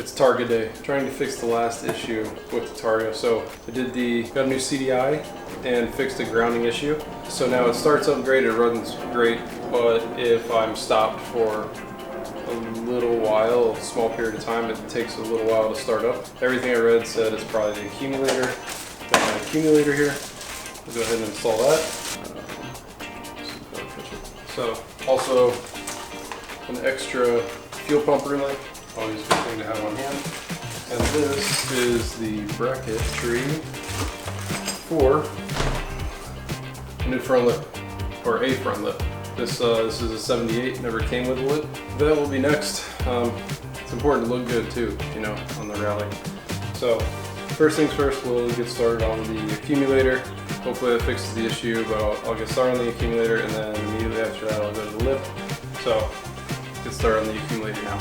It's Targa day. Trying to fix the last issue with the Targa. So I got a new CDI and fixed a grounding issue. So now it starts up great, it runs great, but if I'm stopped for a little while, a small period of time, it takes a little while to start up. Everything I read said it's probably the accumulator. Got my accumulator here. I'll go ahead and install that. So also an extra fuel pump relay. Always a good thing to have on hand. And this is the bracket tree for a new front lip, or a front lip. This is a 78, never came with a lip. That will be next. It's important to look good too, you know, on the rally. So first things first, we'll get started on the accumulator. Hopefully that fixes the issue, but I'll get started on the accumulator, and then immediately after that I'll go to the lip. So get started on the accumulator now.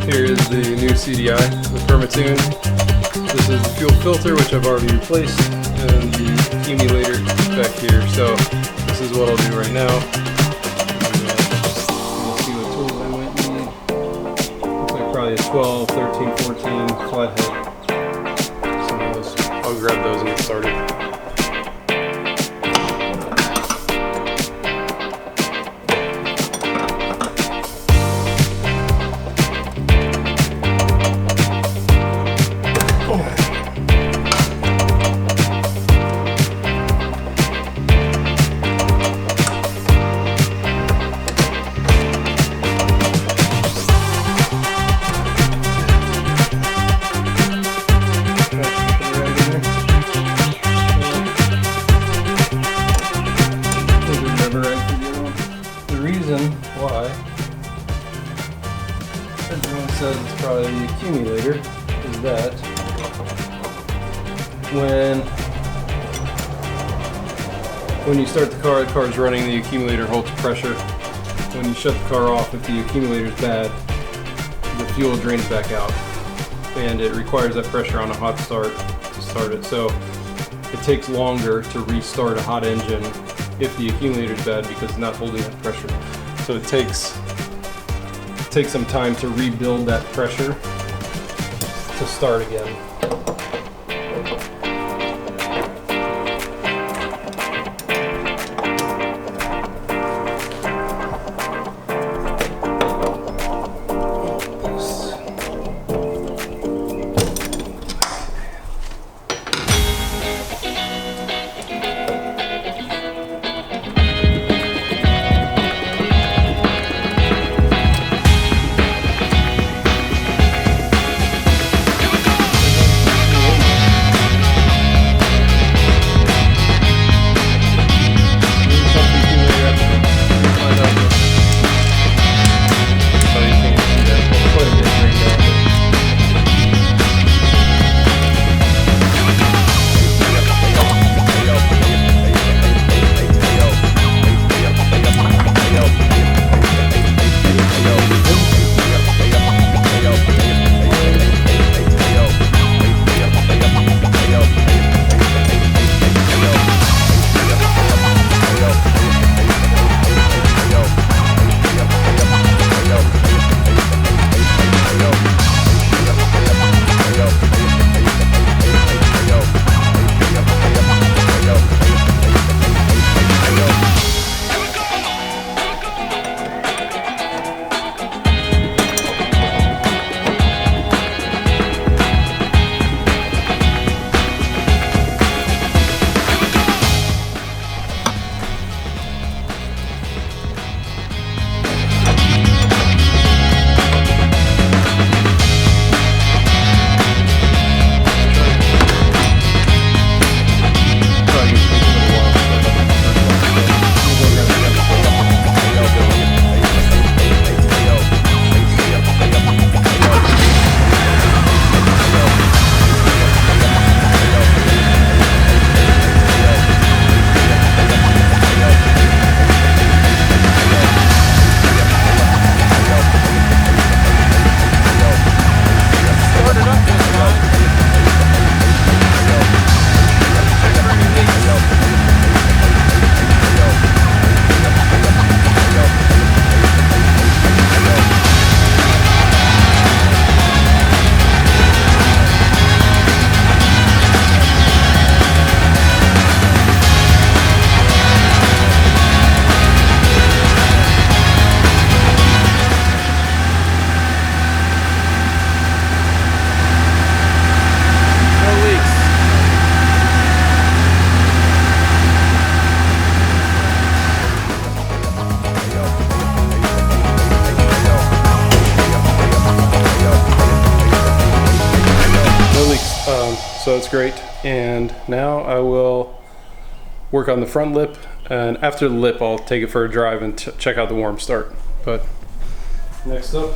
Here is the new CDI, the Permatune. This is the fuel filter, which I've already replaced, and the accumulator back here. So this is what I'll do right now. We'll see what tools I might need. Looks like probably a 12, 13, 14 flathead. Some of those. I'll grab those and get started. Why everyone says it's probably the accumulator is that when you start the car's running, the accumulator holds pressure. When you shut the car off, if the accumulator is bad, the fuel drains back out, and it requires that pressure on a hot start to start it. So it takes longer to restart a hot engine if the accumulator is bad because it's not holding that pressure. So it takes some time to rebuild that pressure to start again. so it's great. And now I will work on the front lip, and after the lip I'll take it for a drive and check out the warm start. But next up